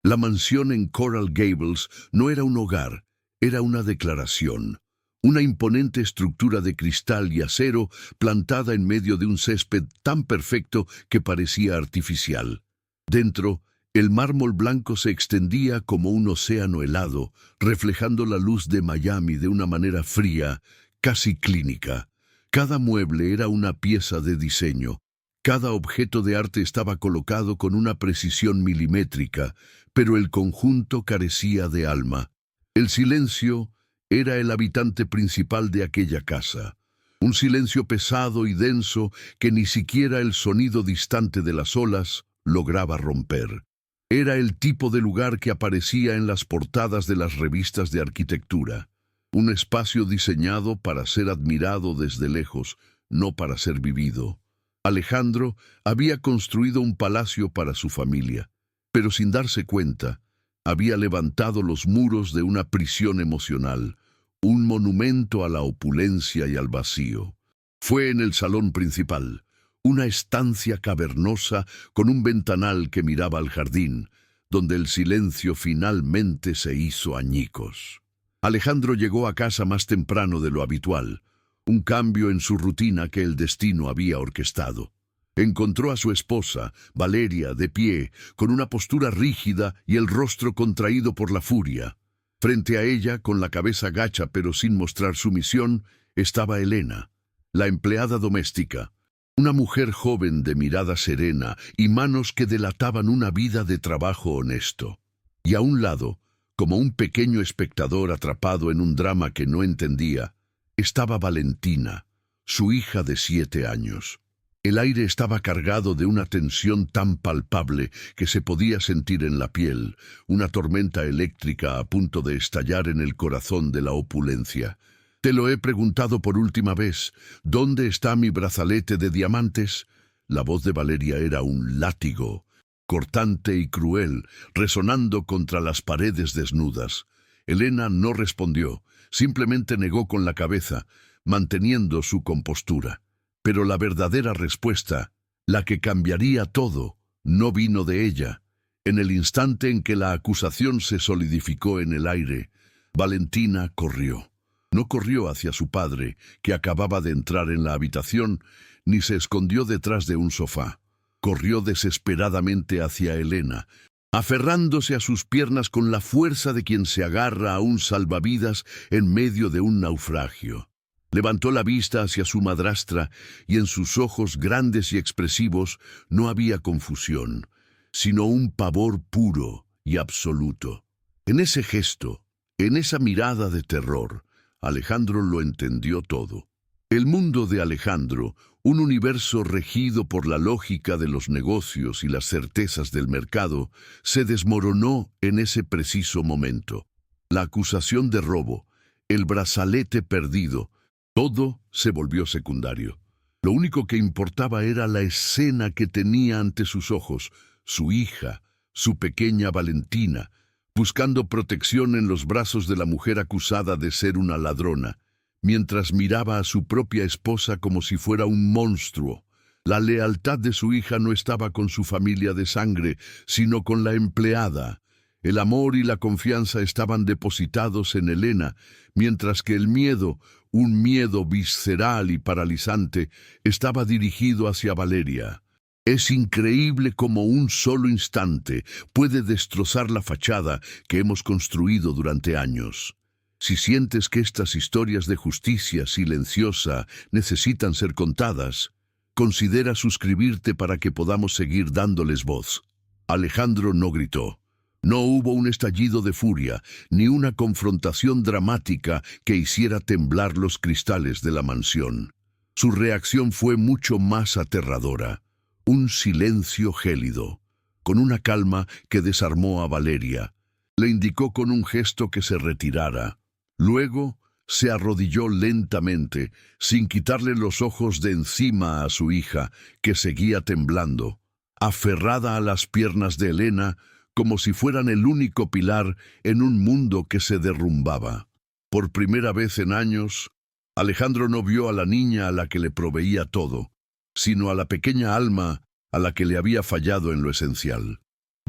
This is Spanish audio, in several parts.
La mansión en Coral Gables no era un hogar, era una declaración. Una imponente estructura de cristal y acero plantada en medio de un césped tan perfecto que parecía artificial. Dentro, el mármol blanco se extendía como un océano helado, reflejando la luz de Miami de una manera fría, casi clínica. Cada mueble era una pieza de diseño. Cada objeto de arte estaba colocado con una precisión milimétrica, pero el conjunto carecía de alma. El silencio era el habitante principal de aquella casa. Un silencio pesado y denso que ni siquiera el sonido distante de las olas lograba romper. Era el tipo de lugar que aparecía en las portadas de las revistas de arquitectura. Un espacio diseñado para ser admirado desde lejos, no para ser vivido. Alejandro había construido un palacio para su familia, pero sin darse cuenta, había levantado los muros de una prisión emocional, un monumento a la opulencia y al vacío. Fue en el salón principal, una estancia cavernosa con un ventanal que miraba al jardín, donde el silencio finalmente se hizo añicos. Alejandro llegó a casa más temprano de lo habitual, un cambio en su rutina que el destino había orquestado. Encontró a su esposa, Valeria, de pie, con una postura rígida y el rostro contraído por la furia. Frente a ella, con la cabeza gacha pero sin mostrar sumisión, estaba Elena, la empleada doméstica. Una mujer joven de mirada serena y manos que delataban una vida de trabajo honesto. Y a un lado, como un pequeño espectador atrapado en un drama que no entendía, estaba Valentina, su hija de 7 años. El aire estaba cargado de una tensión tan palpable que se podía sentir en la piel, una tormenta eléctrica a punto de estallar en el corazón de la opulencia. Te lo he preguntado por última vez. ¿Dónde está mi brazalete de diamantes? La voz de Valeria era un látigo, cortante y cruel, resonando contra las paredes desnudas. Elena no respondió, simplemente negó con la cabeza, manteniendo su compostura. Pero la verdadera respuesta, la que cambiaría todo, no vino de ella. En el instante en que la acusación se solidificó en el aire, Valentina corrió. No corrió hacia su padre, que acababa de entrar en la habitación, ni se escondió detrás de un sofá. Corrió desesperadamente hacia Elena, aferrándose a sus piernas con la fuerza de quien se agarra a un salvavidas en medio de un naufragio. Levantó la vista hacia su madrastra y en sus ojos grandes y expresivos no había confusión, sino un pavor puro y absoluto. En ese gesto, en esa mirada de terror, Alejandro lo entendió todo. El mundo de Alejandro, un universo regido por la lógica de los negocios y las certezas del mercado, se desmoronó en ese preciso momento. La acusación de robo, el brazalete perdido, todo se volvió secundario. Lo único que importaba era la escena que tenía ante sus ojos, su hija, su pequeña Valentina, buscando protección en los brazos de la mujer acusada de ser una ladrona, mientras miraba a su propia esposa como si fuera un monstruo. La lealtad de su hija no estaba con su familia de sangre, sino con la empleada. El amor y la confianza estaban depositados en Elena, mientras que el miedo, un miedo visceral y paralizante, estaba dirigido hacia Valeria. Es increíble cómo un solo instante puede destrozar la fachada que hemos construido durante años. Si sientes que estas historias de justicia silenciosa necesitan ser contadas, considera suscribirte para que podamos seguir dándoles voz. Alejandro no gritó. No hubo un estallido de furia, ni una confrontación dramática que hiciera temblar los cristales de la mansión. Su reacción fue mucho más aterradora. Un silencio gélido, con una calma que desarmó a Valeria. Le indicó con un gesto que se retirara. Luego se arrodilló lentamente, sin quitarle los ojos de encima a su hija, que seguía temblando, aferrada a las piernas de Elena, como si fueran el único pilar en un mundo que se derrumbaba. Por primera vez en años, Alejandro no vio a la niña a la que le proveía todo, sino a la pequeña alma a la que le había fallado en lo esencial.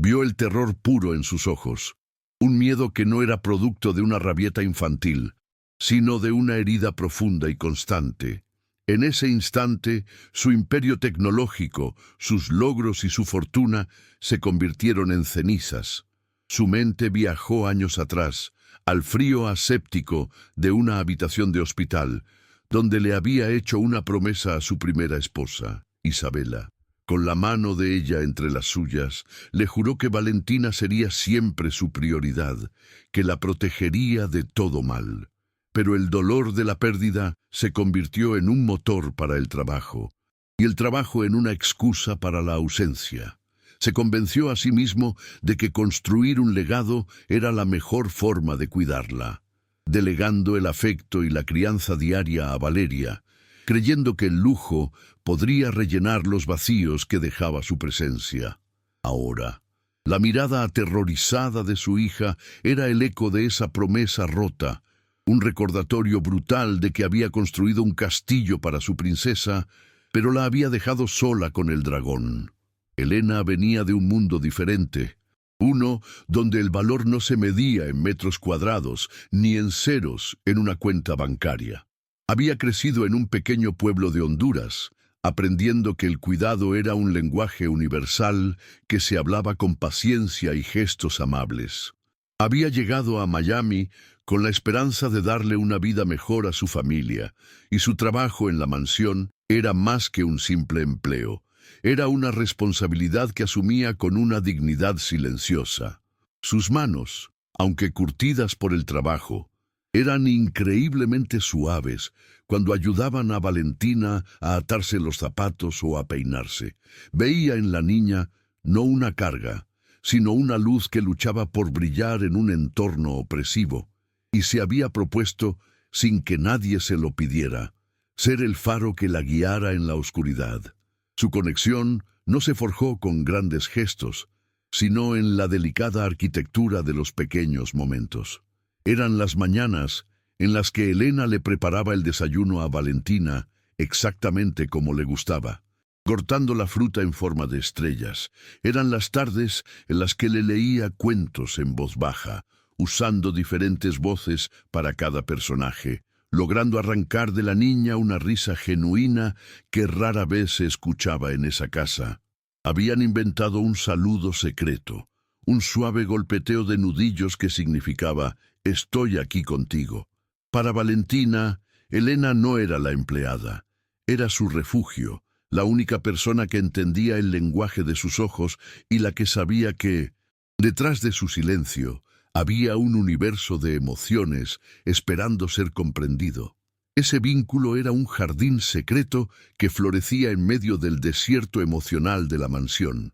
Vio el terror puro en sus ojos, un miedo que no era producto de una rabieta infantil, sino de una herida profunda y constante. En ese instante, su imperio tecnológico, sus logros y su fortuna se convirtieron en cenizas. Su mente viajó años atrás, al frío aséptico de una habitación de hospital, donde le había hecho una promesa a su primera esposa, Isabela. Con la mano de ella entre las suyas, le juró que Valentina sería siempre su prioridad, que la protegería de todo mal. Pero el dolor de la pérdida se convirtió en un motor para el trabajo, y el trabajo en una excusa para la ausencia. Se convenció a sí mismo de que construir un legado era la mejor forma de cuidarla, delegando el afecto y la crianza diaria a Valeria, creyendo que el lujo podría rellenar los vacíos que dejaba su presencia. Ahora, la mirada aterrorizada de su hija era el eco de esa promesa rota, un recordatorio brutal de que había construido un castillo para su princesa, pero la había dejado sola con el dragón. Helena venía de un mundo diferente, uno donde el valor no se medía en metros cuadrados ni en ceros en una cuenta bancaria. Había crecido en un pequeño pueblo de Honduras, aprendiendo que el cuidado era un lenguaje universal que se hablaba con paciencia y gestos amables. Había llegado a Miami con la esperanza de darle una vida mejor a su familia, y su trabajo en la mansión era más que un simple empleo. Era una responsabilidad que asumía con una dignidad silenciosa. Sus manos, aunque curtidas por el trabajo, eran increíblemente suaves cuando ayudaban a Valentina a atarse los zapatos o a peinarse. Veía en la niña no una carga, sino una luz que luchaba por brillar en un entorno opresivo, y se había propuesto, sin que nadie se lo pidiera, ser el faro que la guiara en la oscuridad. Su conexión no se forjó con grandes gestos, sino en la delicada arquitectura de los pequeños momentos. Eran las mañanas en las que Helena le preparaba el desayuno a Valentina exactamente como le gustaba, cortando la fruta en forma de estrellas. Eran las tardes en las que le leía cuentos en voz baja, usando diferentes voces para cada personaje, logrando arrancar de la niña una risa genuina que rara vez se escuchaba en esa casa. Habían inventado un saludo secreto, un suave golpeteo de nudillos que significaba «estoy aquí contigo». Para Valentina, Helena no era la empleada, era su refugio, la única persona que entendía el lenguaje de sus ojos y la que sabía que, detrás de su silencio, había un universo de emociones esperando ser comprendido. Ese vínculo era un jardín secreto que florecía en medio del desierto emocional de la mansión.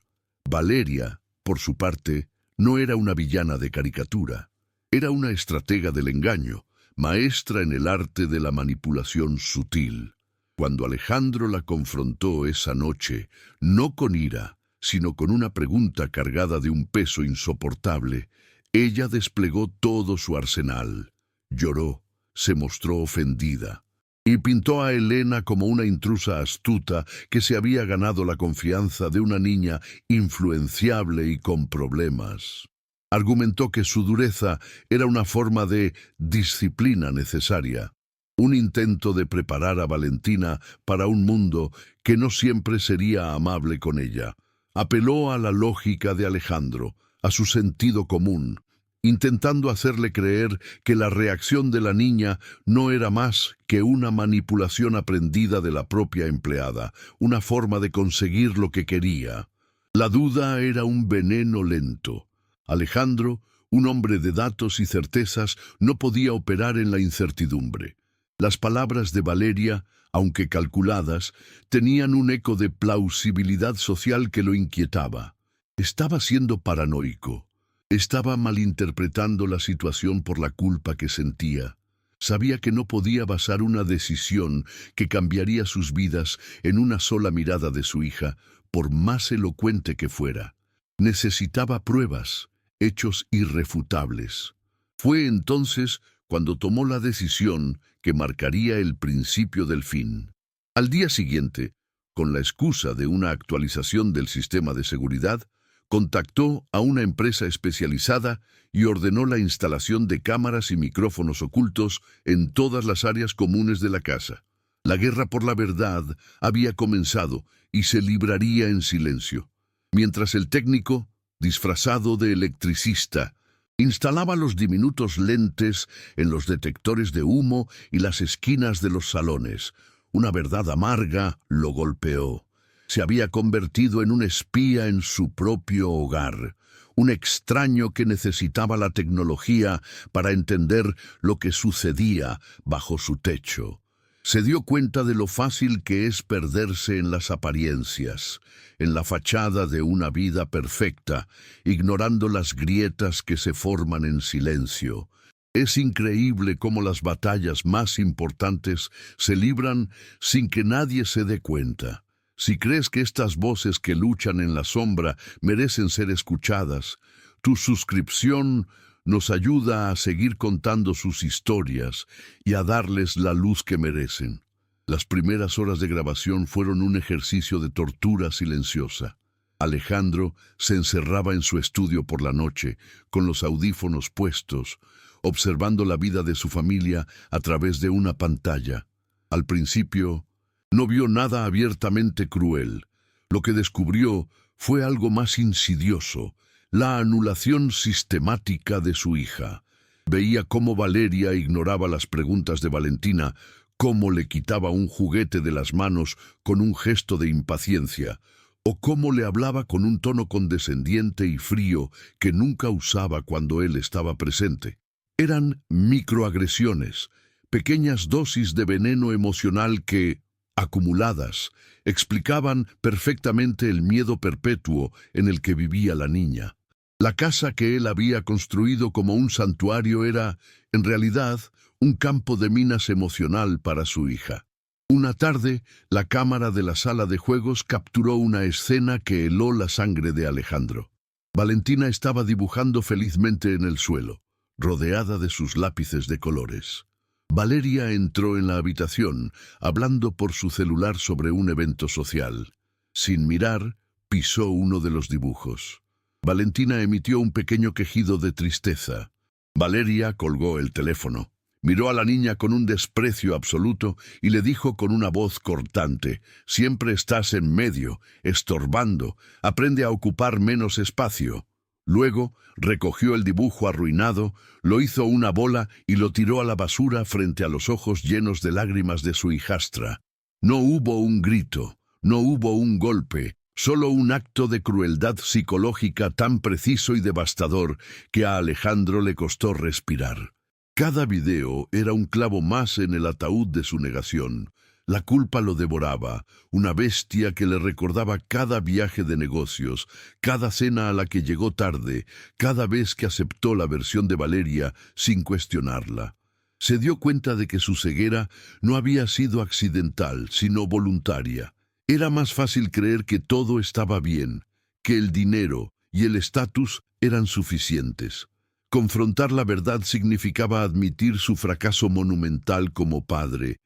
Valeria, por su parte, no era una villana de caricatura. Era una estratega del engaño, maestra en el arte de la manipulación sutil. Cuando Alejandro la confrontó esa noche, no con ira, sino con una pregunta cargada de un peso insoportable, ella desplegó todo su arsenal. Lloró, se mostró ofendida, y pintó a Helena como una intrusa astuta que se había ganado la confianza de una niña influenciable y con problemas. Argumentó que su dureza era una forma de disciplina necesaria, un intento de preparar a Valentina para un mundo que no siempre sería amable con ella. Apeló a la lógica de Alejandro, a su sentido común, intentando hacerle creer que la reacción de la niña no era más que una manipulación aprendida de la propia empleada, una forma de conseguir lo que quería. La duda era un veneno lento. Alejandro, un hombre de datos y certezas, no podía operar en la incertidumbre. Las palabras de Valeria, aunque calculadas, tenían un eco de plausibilidad social que lo inquietaba. Estaba siendo paranoico. Estaba malinterpretando la situación por la culpa que sentía. Sabía que no podía basar una decisión que cambiaría sus vidas en una sola mirada de su hija, por más elocuente que fuera. Necesitaba pruebas, hechos irrefutables. Fue entonces cuando tomó la decisión que marcaría el principio del fin. Al día siguiente, con la excusa de una actualización del sistema de seguridad, contactó a una empresa especializada y ordenó la instalación de cámaras y micrófonos ocultos en todas las áreas comunes de la casa. La guerra por la verdad había comenzado y se libraría en silencio, mientras el técnico, disfrazado de electricista, instalaba los diminutos lentes en los detectores de humo y las esquinas de los salones. Una verdad amarga lo golpeó. Se había convertido en un espía en su propio hogar, un extraño que necesitaba la tecnología para entender lo que sucedía bajo su techo. Se dio cuenta de lo fácil que es perderse en las apariencias, en la fachada de una vida perfecta, ignorando las grietas que se forman en silencio. Es increíble cómo las batallas más importantes se libran sin que nadie se dé cuenta. Si crees que estas voces que luchan en la sombra merecen ser escuchadas, tu suscripción nos ayuda a seguir contando sus historias y a darles la luz que merecen. Las primeras horas de grabación fueron un ejercicio de tortura silenciosa. Alejandro se encerraba en su estudio por la noche, con los audífonos puestos, observando la vida de su familia a través de una pantalla. Al principio, no vio nada abiertamente cruel. Lo que descubrió fue algo más insidioso: la anulación sistemática de su hija. Veía cómo Valeria ignoraba las preguntas de Valentina, cómo le quitaba un juguete de las manos con un gesto de impaciencia, o cómo le hablaba con un tono condescendiente y frío que nunca usaba cuando él estaba presente. Eran microagresiones, pequeñas dosis de veneno emocional que, acumuladas, explicaban perfectamente el miedo perpetuo en el que vivía la niña. La casa que él había construido como un santuario era, en realidad, un campo de minas emocional para su hija. Una tarde, la cámara de la sala de juegos capturó una escena que heló la sangre de Alejandro. Valentina estaba dibujando felizmente en el suelo, rodeada de sus lápices de colores. Valeria entró en la habitación, hablando por su celular sobre un evento social. Sin mirar, pisó uno de los dibujos. Valentina emitió un pequeño quejido de tristeza. Valeria colgó el teléfono. Miró a la niña con un desprecio absoluto y le dijo con una voz cortante: «Siempre estás en medio, estorbando. Aprende a ocupar menos espacio». Luego recogió el dibujo arruinado, lo hizo una bola y lo tiró a la basura frente a los ojos llenos de lágrimas de su hijastra. No hubo un grito, no hubo un golpe, solo un acto de crueldad psicológica tan preciso y devastador que a Alejandro le costó respirar. Cada video era un clavo más en el ataúd de su negación. La culpa lo devoraba, una bestia que le recordaba cada viaje de negocios, cada cena a la que llegó tarde, cada vez que aceptó la versión de Valeria sin cuestionarla. Se dio cuenta de que su ceguera no había sido accidental, sino voluntaria. Era más fácil creer que todo estaba bien, que el dinero y el estatus eran suficientes. Confrontar la verdad significaba admitir su fracaso monumental como padre,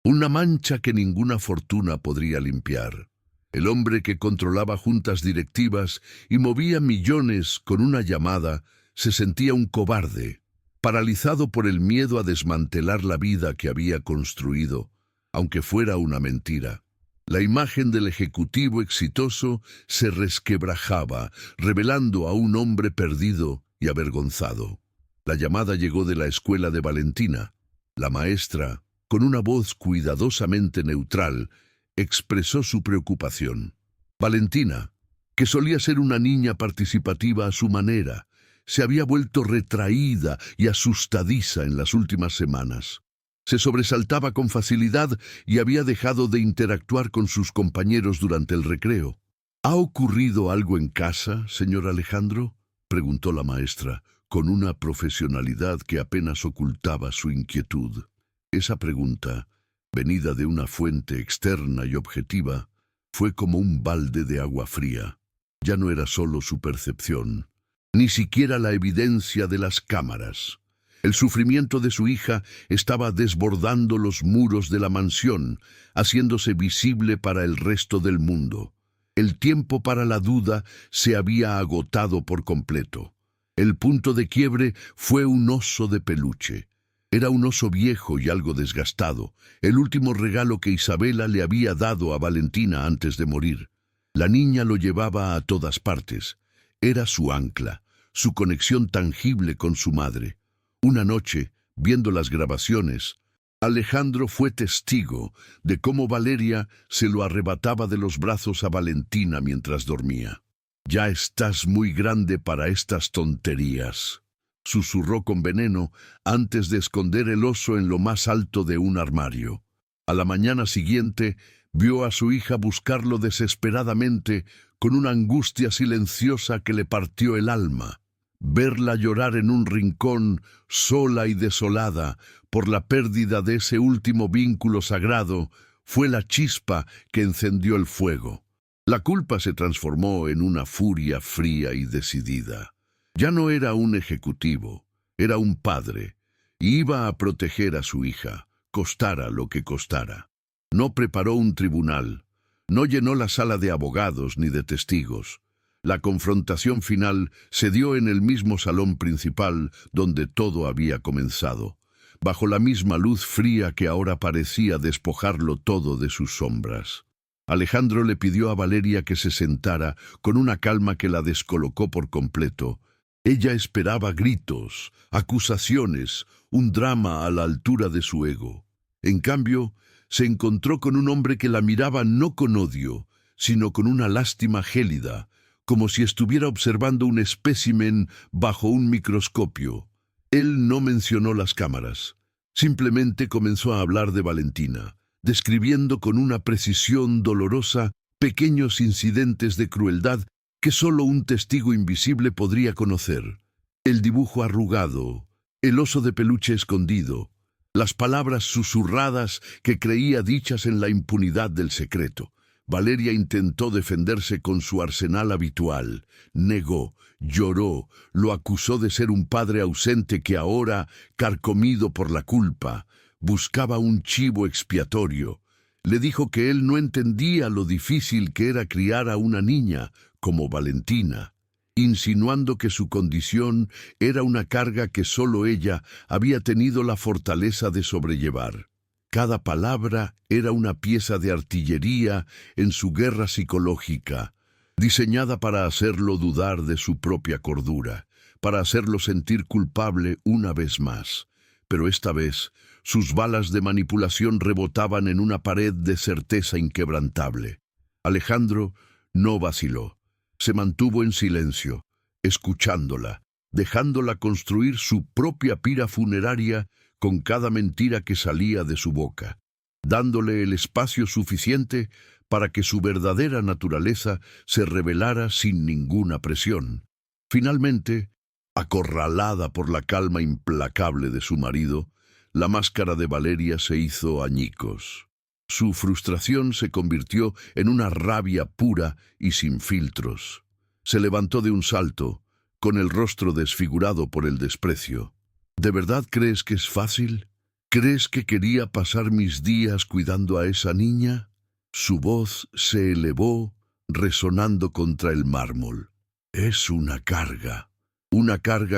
una mancha que ninguna fortuna podría limpiar. El hombre que controlaba juntas directivas y movía millones con una llamada se sentía un cobarde, paralizado por el miedo a desmantelar la vida que había construido, aunque fuera una mentira. La imagen del ejecutivo exitoso se resquebrajaba, revelando a un hombre perdido y avergonzado. La llamada llegó de la escuela de Valentina. La maestra, con una voz cuidadosamente neutral, expresó su preocupación. Valentina, que solía ser una niña participativa a su manera, se había vuelto retraída y asustadiza en las últimas semanas. Se sobresaltaba con facilidad y había dejado de interactuar con sus compañeros durante el recreo. ¿Ha ocurrido algo en casa, señor Alejandro?, preguntó la maestra, con una profesionalidad que apenas ocultaba su inquietud. Esa pregunta, venida de una fuente externa y objetiva, fue como un balde de agua fría. Ya no era solo su percepción, ni siquiera la evidencia de las cámaras. El sufrimiento de su hija estaba desbordando los muros de la mansión, haciéndose visible para el resto del mundo. El tiempo para la duda se había agotado por completo. El punto de quiebre fue un oso de peluche. Era un oso viejo y algo desgastado, el último regalo que Isabela le había dado a Valentina antes de morir. La niña lo llevaba a todas partes. Era su ancla, su conexión tangible con su madre. Una noche, viendo las grabaciones, Alejandro fue testigo de cómo Valeria se lo arrebataba de los brazos a Valentina mientras dormía. «Ya estás muy grande para estas tonterías», susurró con veneno antes de esconder el oso en lo más alto de un armario. A la mañana siguiente, vio a su hija buscarlo desesperadamente con una angustia silenciosa que le partió el alma. Verla llorar en un rincón, sola y desolada, por la pérdida de ese último vínculo sagrado, fue la chispa que encendió el fuego. La culpa se transformó en una furia fría y decidida. Ya no era un ejecutivo, era un padre, y iba a proteger a su hija, costara lo que costara. No preparó un tribunal, no llenó la sala de abogados ni de testigos. La confrontación final se dio en el mismo salón principal donde todo había comenzado, bajo la misma luz fría que ahora parecía despojarlo todo de sus sombras. Alejandro le pidió a Valeria que se sentara con una calma que la descolocó por completo. Ella esperaba gritos, acusaciones, un drama a la altura de su ego. En cambio, se encontró con un hombre que la miraba no con odio, sino con una lástima gélida, como si estuviera observando un espécimen bajo un microscopio. Él no mencionó las cámaras. Simplemente comenzó a hablar de Valentina, describiendo con una precisión dolorosa pequeños incidentes de crueldad que solo un testigo invisible podría conocer. El dibujo arrugado, el oso de peluche escondido, las palabras susurradas que creía dichas en la impunidad del secreto. Valeria intentó defenderse con su arsenal habitual. Negó, lloró, lo acusó de ser un padre ausente que ahora, carcomido por la culpa, buscaba un chivo expiatorio. Le dijo que él no entendía lo difícil que era criar a una niña como Valentina, insinuando que su condición era una carga que solo ella había tenido la fortaleza de sobrellevar. Cada palabra era una pieza de artillería en su guerra psicológica, diseñada para hacerlo dudar de su propia cordura, para hacerlo sentir culpable una vez más. Pero esta vez, sus balas de manipulación rebotaban en una pared de certeza inquebrantable. Alejandro no vaciló. Se mantuvo en silencio, escuchándola, dejándola construir su propia pira funeraria con cada mentira que salía de su boca, dándole el espacio suficiente para que su verdadera naturaleza se revelara sin ninguna presión. Finalmente, acorralada por la calma implacable de su marido, la máscara de Valeria se hizo añicos. Su frustración se convirtió en una rabia pura y sin filtros. Se levantó de un salto, con el rostro desfigurado por el desprecio. ¿De verdad crees que es fácil? ¿Crees que quería pasar mis días cuidando a esa niña? Su voz se elevó, resonando contra el mármol. Es una carga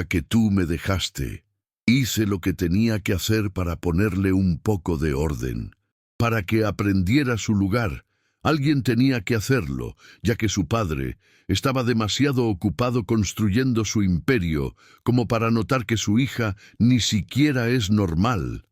que tú me dejaste. Hice lo que tenía que hacer para ponerle un poco de orden, para que aprendiera su lugar. Alguien tenía que hacerlo, ya que su padre estaba demasiado ocupado construyendo su imperio como para notar que su hija ni siquiera es normal.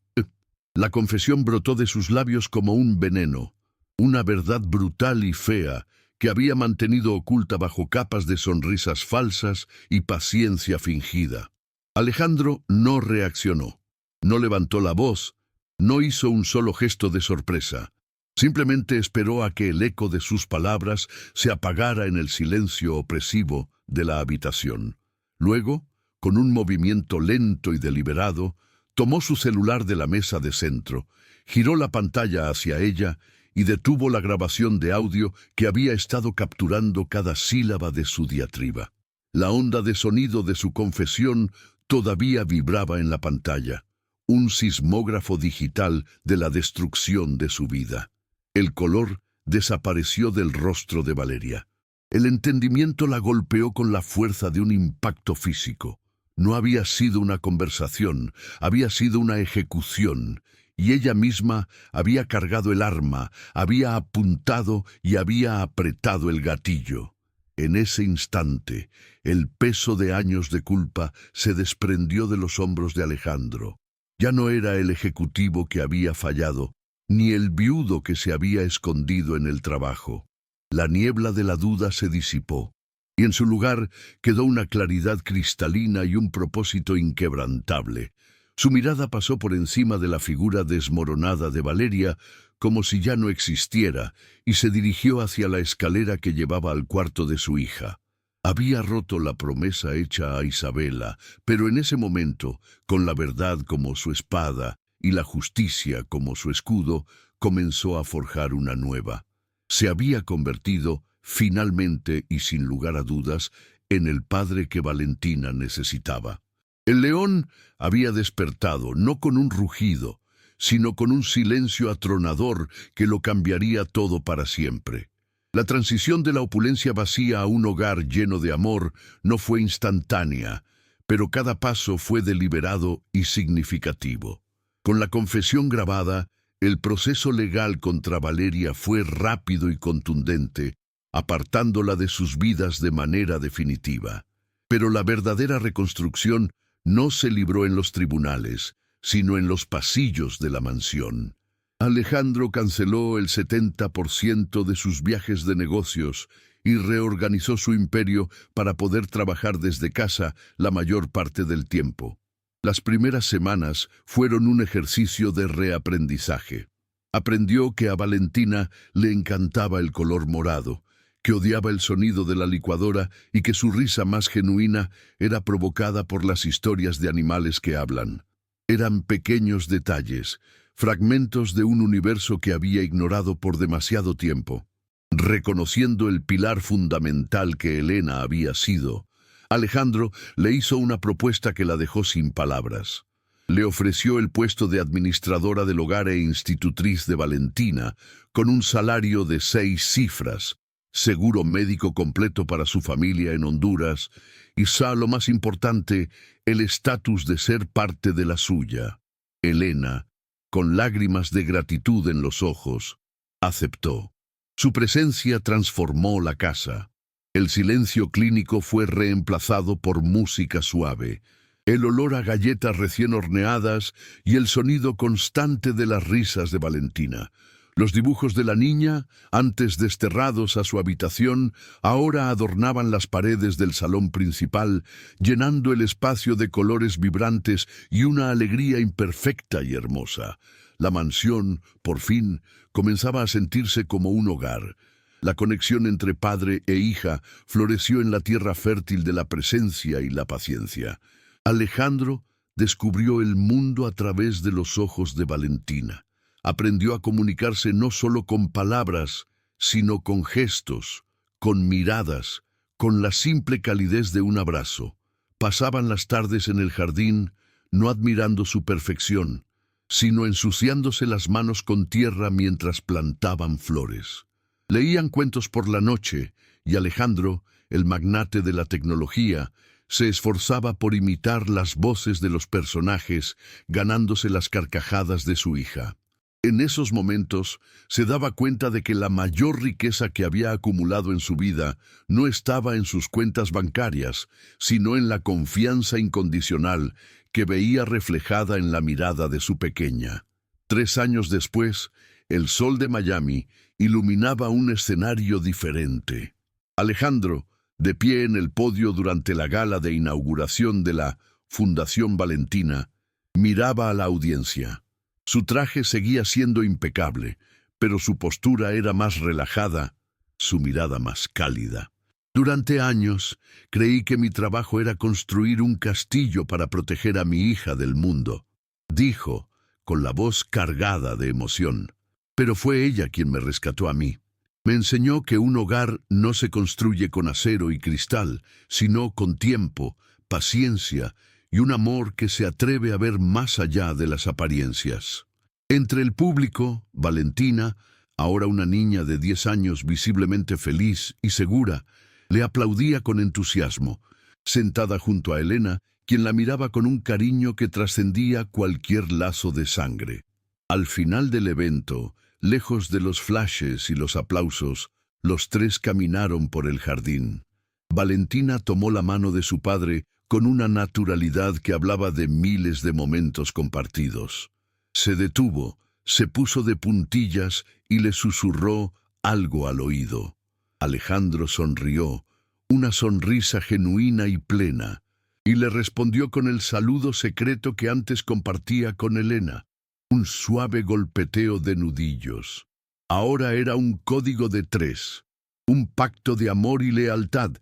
La confesión brotó de sus labios como un veneno, una verdad brutal y fea que había mantenido oculta bajo capas de sonrisas falsas y paciencia fingida. Alejandro no reaccionó, no levantó la voz, no hizo un solo gesto de sorpresa. Simplemente esperó a que el eco de sus palabras se apagara en el silencio opresivo de la habitación. Luego, con un movimiento lento y deliberado, tomó su celular de la mesa de centro, giró la pantalla hacia ella y detuvo la grabación de audio que había estado capturando cada sílaba de su diatriba. La onda de sonido de su confesión todavía vibraba en la pantalla, un sismógrafo digital de la destrucción de su vida. El color desapareció del rostro de Valeria. El entendimiento la golpeó con la fuerza de un impacto físico. No había sido una conversación, había sido una ejecución, y ella misma había cargado el arma, había apuntado y había apretado el gatillo. En ese instante, el peso de años de culpa se desprendió de los hombros de Alejandro. Ya no era el ejecutivo que había fallado, ni el viudo que se había escondido en el trabajo. La niebla de la duda se disipó, y en su lugar quedó una claridad cristalina y un propósito inquebrantable. Su mirada pasó por encima de la figura desmoronada de Valeria, como si ya no existiera, y se dirigió hacia la escalera que llevaba al cuarto de su hija. Había roto la promesa hecha a Isabela, pero en ese momento, con la verdad como su espada y la justicia como su escudo, comenzó a forjar una nueva. Se había convertido, finalmente y sin lugar a dudas, en el padre que Valentina necesitaba. El león había despertado, no con un rugido, sino con un silencio atronador que lo cambiaría todo para siempre. La transición de la opulencia vacía a un hogar lleno de amor no fue instantánea, pero cada paso fue deliberado y significativo. Con la confesión grabada, el proceso legal contra Valeria fue rápido y contundente, apartándola de sus vidas de manera definitiva. Pero la verdadera reconstrucción no se libró en los tribunales, sino en los pasillos de la mansión. Alejandro canceló el 70% de sus viajes de negocios y reorganizó su imperio para poder trabajar desde casa la mayor parte del tiempo. Las primeras semanas fueron un ejercicio de reaprendizaje. Aprendió que a Valentina le encantaba el color morado, que odiaba el sonido de la licuadora y que su risa más genuina era provocada por las historias de animales que hablan. Eran pequeños detalles, fragmentos de un universo que había ignorado por demasiado tiempo. Reconociendo el pilar fundamental que Elena había sido, Alejandro le hizo una propuesta que la dejó sin palabras. Le ofreció el puesto de administradora del hogar e institutriz de Valentina, con un salario de 6 cifras, seguro médico completo para su familia en Honduras, y lo más importante, el estatus de ser parte de la suya. Elena, con lágrimas de gratitud en los ojos, aceptó. Su presencia transformó la casa. El silencio clínico fue reemplazado por música suave, el olor a galletas recién horneadas y el sonido constante de las risas de Valentina. Los dibujos de la niña, antes desterrados a su habitación, ahora adornaban las paredes del salón principal, llenando el espacio de colores vibrantes y una alegría imperfecta y hermosa. La mansión, por fin, comenzaba a sentirse como un hogar. La conexión entre padre e hija floreció en la tierra fértil de la presencia y la paciencia. Alejandro descubrió el mundo a través de los ojos de Valentina. Aprendió a comunicarse no solo con palabras, sino con gestos, con miradas, con la simple calidez de un abrazo. Pasaban las tardes en el jardín, no admirando su perfección, sino ensuciándose las manos con tierra mientras plantaban flores. Leían cuentos por la noche, y Alejandro, el magnate de la tecnología, se esforzaba por imitar las voces de los personajes, ganándose las carcajadas de su hija. En esos momentos se daba cuenta de que la mayor riqueza que había acumulado en su vida no estaba en sus cuentas bancarias, sino en la confianza incondicional que veía reflejada en la mirada de su pequeña. 3 años después, el sol de Miami iluminaba un escenario diferente. Alejandro, de pie en el podio durante la gala de inauguración de la Fundación Valentina, miraba a la audiencia. Su traje seguía siendo impecable, pero su postura era más relajada, su mirada más cálida. Durante años, creí que mi trabajo era construir un castillo para proteger a mi hija del mundo, dijo, con la voz cargada de emoción. Pero fue ella quien me rescató a mí. Me enseñó que un hogar no se construye con acero y cristal, sino con tiempo, paciencia y un amor que se atreve a ver más allá de las apariencias. Entre el público, Valentina, ahora una niña de 10 años visiblemente feliz y segura, le aplaudía con entusiasmo, sentada junto a Elena, quien la miraba con un cariño que trascendía cualquier lazo de sangre. Al final del evento, lejos de los flashes y los aplausos, los tres caminaron por el jardín. Valentina tomó la mano de su padre con una naturalidad que hablaba de miles de momentos compartidos. Se detuvo, se puso de puntillas y le susurró algo al oído. Alejandro sonrió, una sonrisa genuina y plena, y le respondió con el saludo secreto que antes compartía con Elena, un suave golpeteo de nudillos. Ahora era un código de 3, un pacto de amor y lealtad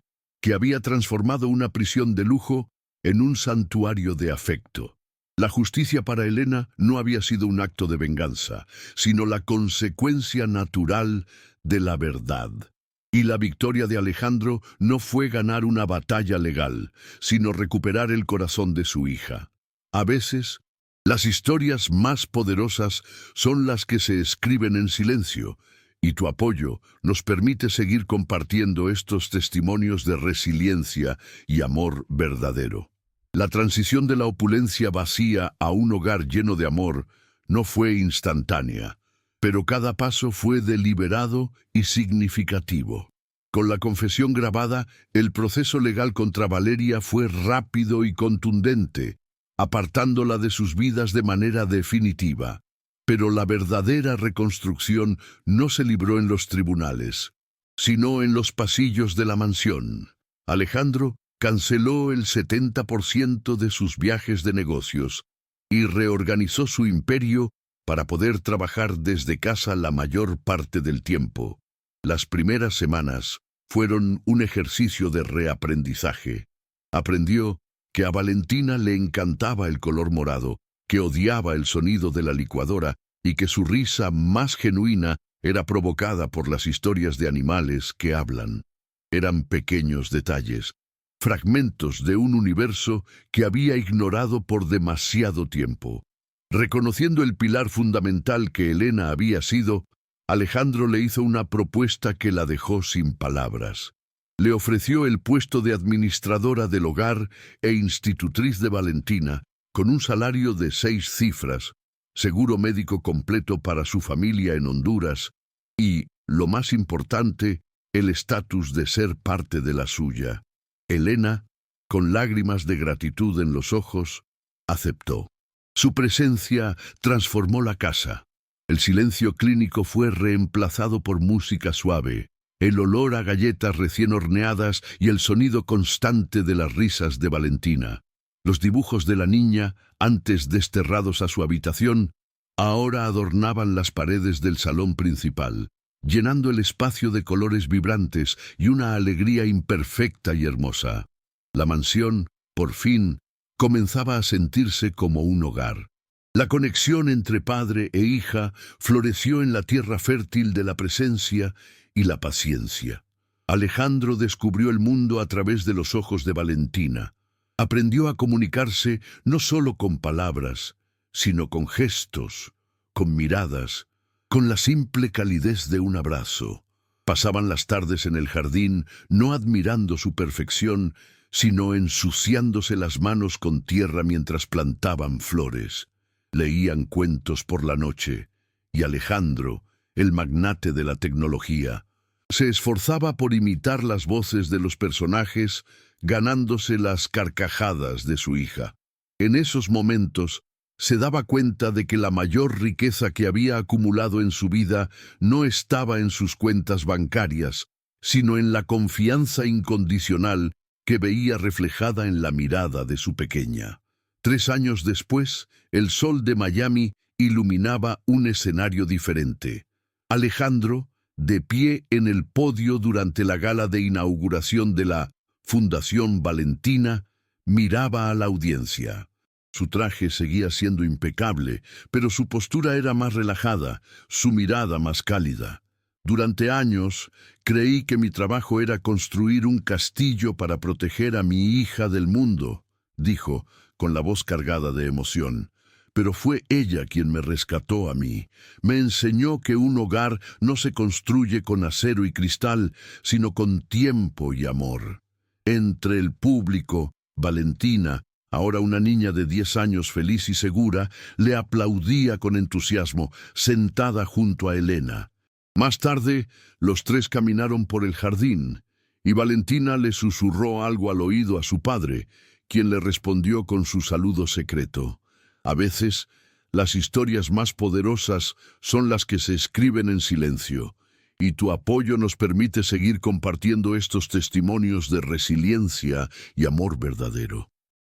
que había transformado una prisión de lujo en un santuario de afecto. La justicia para Elena no había sido un acto de venganza, sino la consecuencia natural de la verdad. Y la victoria de Alejandro no fue ganar una batalla legal, sino recuperar el corazón de su hija. A veces, las historias más poderosas son las que se escriben en silencio, y tu apoyo nos permite seguir compartiendo estos testimonios de resiliencia y amor verdadero. La transición de la opulencia vacía a un hogar lleno de amor no fue instantánea, pero cada paso fue deliberado y significativo. Con la confesión grabada, el proceso legal contra Valeria fue rápido y contundente, apartándola de sus vidas de manera definitiva. Pero la verdadera reconstrucción no se libró en los tribunales, sino en los pasillos de la mansión. Alejandro canceló el 70% de sus viajes de negocios y reorganizó su imperio para poder trabajar desde casa la mayor parte del tiempo. Las primeras semanas fueron un ejercicio de reaprendizaje. Aprendió que a Valentina le encantaba el color morado, que odiaba el sonido de la licuadora y que su risa más genuina era provocada por las historias de animales que hablan. Eran pequeños detalles, fragmentos de un universo que había ignorado por demasiado tiempo. Reconociendo el pilar fundamental que Elena había sido, Alejandro le hizo una propuesta que la dejó sin palabras. Le ofreció el puesto de administradora del hogar e institutriz de Valentina, con un salario de 6 cifras, seguro médico completo para su familia en Honduras y, lo más importante, el estatus de ser parte de la suya. Elena, con lágrimas de gratitud en los ojos, aceptó. Su presencia transformó la casa. El silencio clínico fue reemplazado por música suave, el olor a galletas recién horneadas y el sonido constante de las risas de Valentina. Los dibujos de la niña, antes desterrados a su habitación, ahora adornaban las paredes del salón principal, llenando el espacio de colores vibrantes y una alegría imperfecta y hermosa. La mansión, por fin, comenzaba a sentirse como un hogar. La conexión entre padre e hija floreció en la tierra fértil de la presencia y la paciencia. Alejandro descubrió el mundo a través de los ojos de Valentina. Aprendió a comunicarse no solo con palabras, sino con gestos, con miradas, con la simple calidez de un abrazo. Pasaban las tardes en el jardín, no admirando su perfección, sino ensuciándose las manos con tierra mientras plantaban flores. Leían cuentos por la noche, y Alejandro, el magnate de la tecnología, se esforzaba por imitar las voces de los personajes, ganándose las carcajadas de su hija. En esos momentos, se daba cuenta de que la mayor riqueza que había acumulado en su vida no estaba en sus cuentas bancarias, sino en la confianza incondicional que veía reflejada en la mirada de su pequeña. 3 años después, el sol de Miami iluminaba un escenario diferente. Alejandro, de pie en el podio durante la gala de inauguración de la Fundación Valentina, miraba a la audiencia. Su traje seguía siendo impecable, pero su postura era más relajada, su mirada más cálida. Durante años, creí que mi trabajo era construir un castillo para proteger a mi hija del mundo, dijo, con la voz cargada de emoción. pero fue ella quien me rescató a mí. Me enseñó que un hogar no se construye con acero y cristal, sino con tiempo y amor. Entre el público, Valentina, ahora una niña de 10 años feliz y segura, le aplaudía con entusiasmo, sentada junto a Elena. Más tarde, los tres caminaron por el jardín, y Valentina le susurró algo al oído a su padre, quien le respondió con su saludo secreto. A veces, las historias más poderosas son las que se escriben en silencio, y tu apoyo nos permite seguir compartiendo estos testimonios de resiliencia y amor verdadero.